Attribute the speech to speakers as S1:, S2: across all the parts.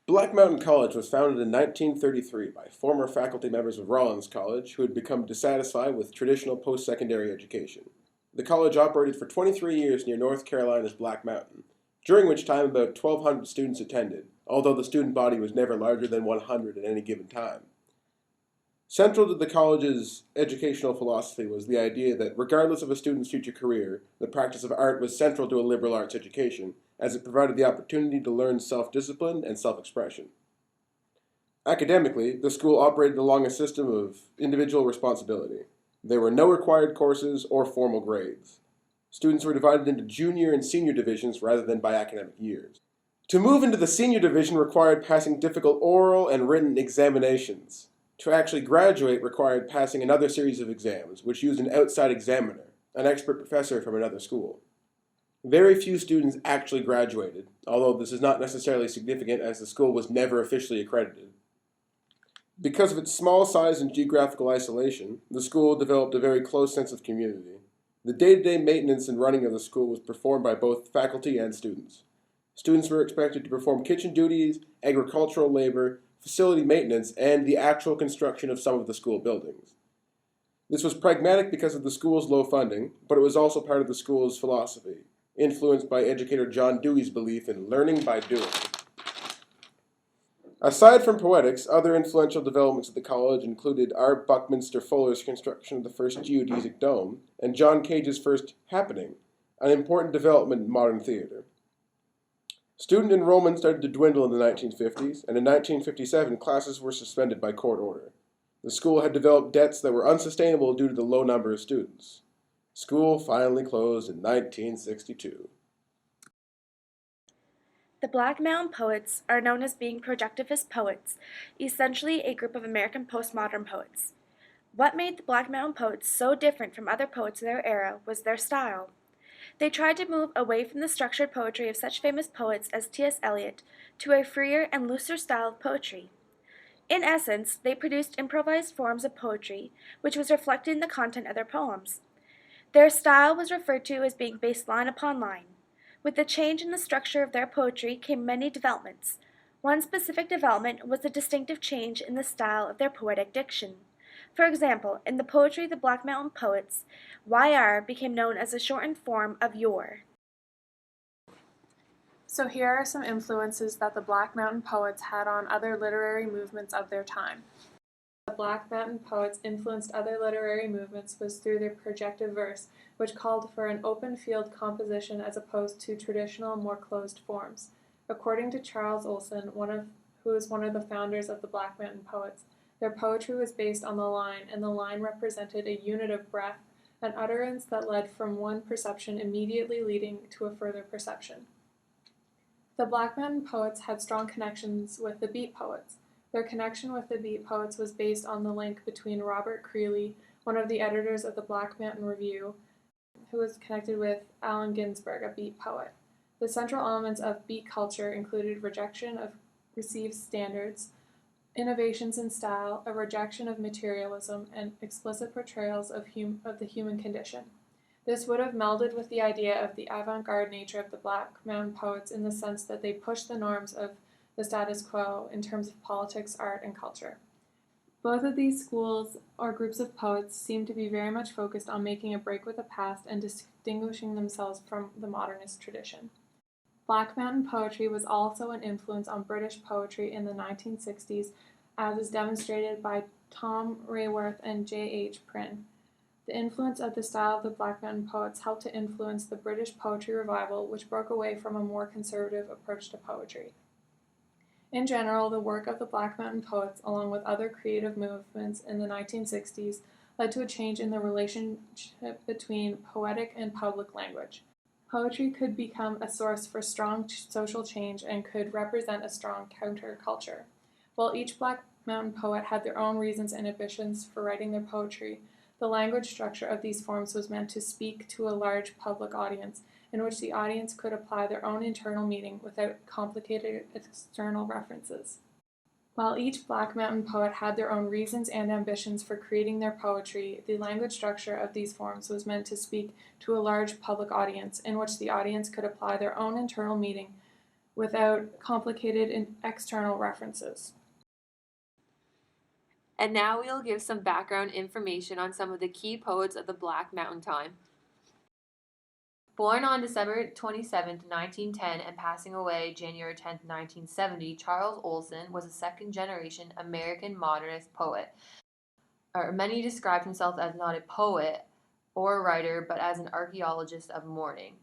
S1: Black Mountain College was founded in 1933 by former faculty members of Rollins College who had become dissatisfied with traditional post-secondary education. The college operated for 23 years near North Carolina's Black Mountain, during which time about 1,200 students attended, although the student body was never larger than 100 at any given time. Central to the college's educational philosophy was the idea that, regardless of a student's future career, the practice of art was central to a liberal arts education, as it provided the opportunity to learn self-discipline and self-expression. Academically, the school operated along a system of individual responsibility. There were no required courses or formal grades. Students were divided into junior and senior divisions rather than by academic years. To move into the senior division required passing difficult oral and written examinations. To actually graduate required passing another series of exams, which used an outside examiner, an expert professor from another school. Very few students actually graduated, although this is not necessarily significant as the school was never officially accredited. Because of its small size and geographical isolation, the school developed a very close sense of community. The day-to-day maintenance and running of the school was performed by both faculty and students. Students were expected to perform kitchen duties, agricultural labor, facility maintenance, and the actual construction of some of the school buildings. This was pragmatic because of the school's low funding, but it was also part of the school's philosophy, influenced by educator John Dewey's belief in learning by doing. Aside from poetics, other influential developments at the college included R. Buckminster Fuller's construction of the first geodesic dome and John Cage's first happening, an important development in modern theater. Student enrollment started to dwindle in the 1950s, and in 1957 classes were suspended by court order. The school had developed debts that were unsustainable due to the low number of students. School finally closed in 1962.
S2: The Black Mountain Poets are known as being projectivist poets, essentially a group of American postmodern poets. What made the Black Mountain Poets so different from other poets of their era was their style. They tried to move away from the structured poetry of such famous poets as T.S. Eliot to a freer and looser style of poetry. In essence, they produced improvised forms of poetry, which was reflected in the content of their poems. Their style was referred to as being based line upon line. With the change in the structure of their poetry came many developments. One specific development was the distinctive change in the style of their poetic diction. For example, in the poetry of the Black Mountain Poets, YR became known as a shortened form of your.
S3: So here are some influences that the Black Mountain Poets had on other literary movements of their time. The Black Mountain Poets influenced other literary movements was through their projective verse, which called for an open field composition as opposed to traditional, more closed forms. According to Charles Olson, who is one of the founders of the Black Mountain Poets, their poetry was based on the line, and the line represented a unit of breath, an utterance that led from one perception immediately leading to a further perception. The Black Mountain Poets had strong connections with the Beat Poets. Their connection with the Beat Poets was based on the link between Robert Creeley, one of the editors of the Black Mountain Review, who was connected with Allen Ginsberg, a Beat poet. The central elements of Beat culture included rejection of received standards, innovations in style, a rejection of materialism, and explicit portrayals of the human condition. This would have melded with the idea of the avant-garde nature of the Black Mountain Poets in the sense that they pushed the norms of the status quo in terms of politics, art, and culture. Both of these schools or groups of poets seem to be very much focused on making a break with the past and distinguishing themselves from the modernist tradition. Black Mountain poetry was also an influence on British poetry in the 1960s, as is demonstrated by Tom Rayworth and J. H. Prynne. The influence of the style of the Black Mountain Poets helped to influence the British poetry revival, which broke away from a more conservative approach to poetry. In general, the work of the Black Mountain Poets, along with other creative movements in the 1960s, led to a change in the relationship between poetic and public language. Poetry could become a source for strong social change and could represent a strong counterculture. While each Black Mountain poet had their own reasons and ambitions for writing their poetry, the language structure of these forms was meant to speak to a large public audience, in which the audience could apply their own internal meaning without complicated external references. While each Black Mountain poet had their own reasons and ambitions for creating their poetry, the language structure of these forms was meant to speak to a large public audience, in which the audience could apply their own internal meaning without complicated external references.
S4: And now we'll give some background information on some of the key poets of the Black Mountain time. Born on December 27, 1910, and passing away January 10, 1970, Charles Olson was a second-generation American modernist poet. Many described himself as not a poet or a writer, but as an archaeologist of mourning.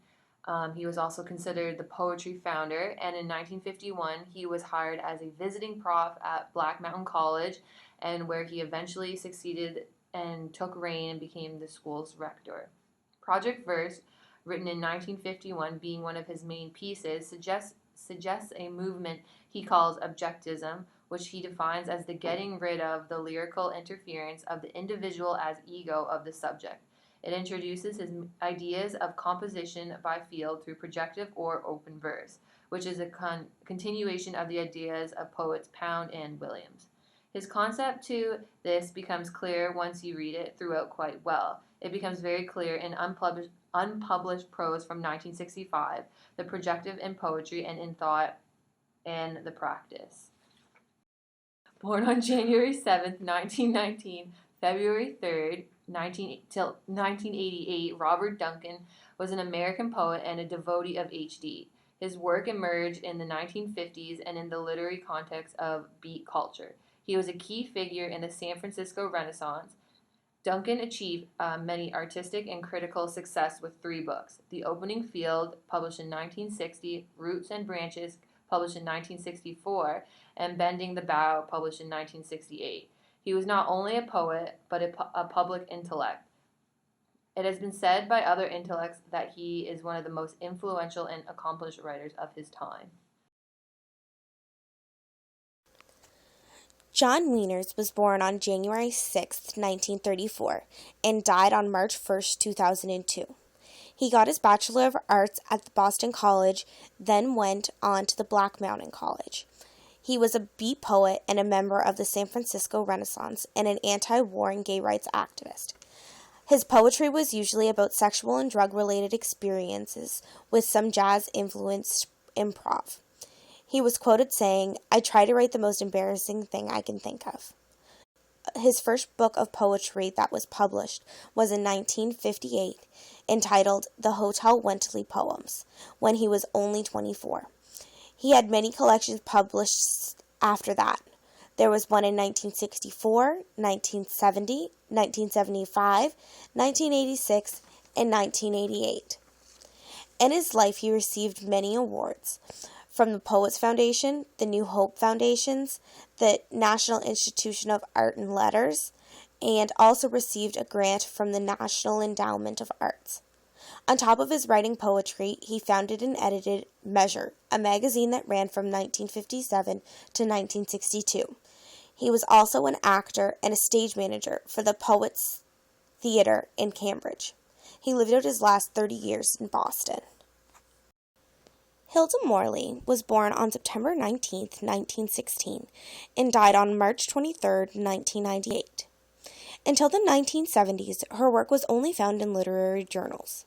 S4: He was also considered the poetry founder, and in 1951 he was hired as a visiting prof at Black Mountain College, and where he eventually succeeded and took reign and became the school's rector. Project Verse, written in 1951, being one of his main pieces, suggests a movement he calls objectivism, which he defines as the getting rid of the lyrical interference of the individual as ego of the subject. It introduces his ideas of composition by field through projective or open verse, which is a continuation of the ideas of poets Pound and Williams. His concept to this becomes clear once you read it throughout quite well. It becomes very clear in unpublished prose from 1965, the projective in poetry and in thought and the practice. Born on January 7th, 1919, February 3rd, 1988, Robert Duncan was an American poet and a devotee of H.D. His work emerged in the 1950s and in the literary context of beat culture. He was a key figure in the San Francisco Renaissance. Duncan achieved many artistic and critical success with 3 books: The Opening Field, published in 1960, Roots and Branches, published in 1964, and Bending the Bow, published in 1968. He was not only a poet, but a public intellect. It has been said by other intellects that he is one of the most influential and accomplished writers of his time.
S5: John Wieners was born on January 6, 1934, and died on March 1, 2002. He got his Bachelor of Arts at the Boston College, then went on to the Black Mountain College. He was a beat poet and a member of the San Francisco Renaissance and an anti-war and gay rights activist. His poetry was usually about sexual and drug-related experiences with some jazz-influenced improv. He was quoted saying, "I try to write the most embarrassing thing I can think of." His first book of poetry that was published was in 1958, entitled The Hotel Wentley Poems, when he was only 24. He had many collections published after that. There was one in 1964, 1970, 1975, 1986, and 1988. In his life, he received many awards from the Poets Foundation, the New Hope Foundations, the National Institution of Art and Letters, and also received a grant from the National Endowment of Arts. On top of his writing poetry, he founded and edited Measure, a magazine that ran from 1957 to 1962. He was also an actor and a stage manager for the Poets Theatre in Cambridge. He lived out his last 30 years in Boston. Hilda Morley was born on September 19, 1916, and died on March 23, 1998. Until the 1970s, her work was only found in literary journals.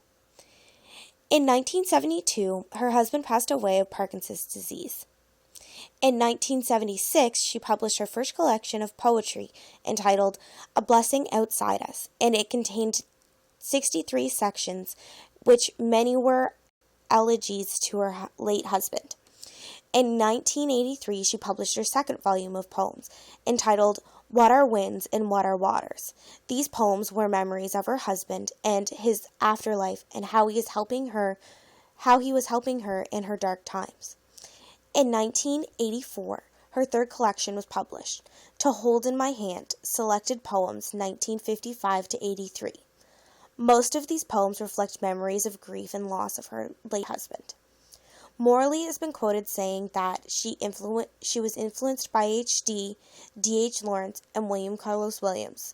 S5: In 1972, her husband passed away of Parkinson's disease. In 1976, she published her first collection of poetry entitled A Blessing Outside Us, and it contained 63 sections, which many were elegies to her late husband. In 1983, she published her second volume of poems, entitled What Are Winds and What Are Waters. These poems were memories of her husband and his afterlife and how he was helping her in her dark times. In 1984, her third collection was published, To Hold in My Hand, Selected Poems 1955 to 83. Most of these poems reflect memories of grief and loss of her late husband. Morley has been quoted saying that she was influenced by H.D., D.H. Lawrence, and William Carlos Williams.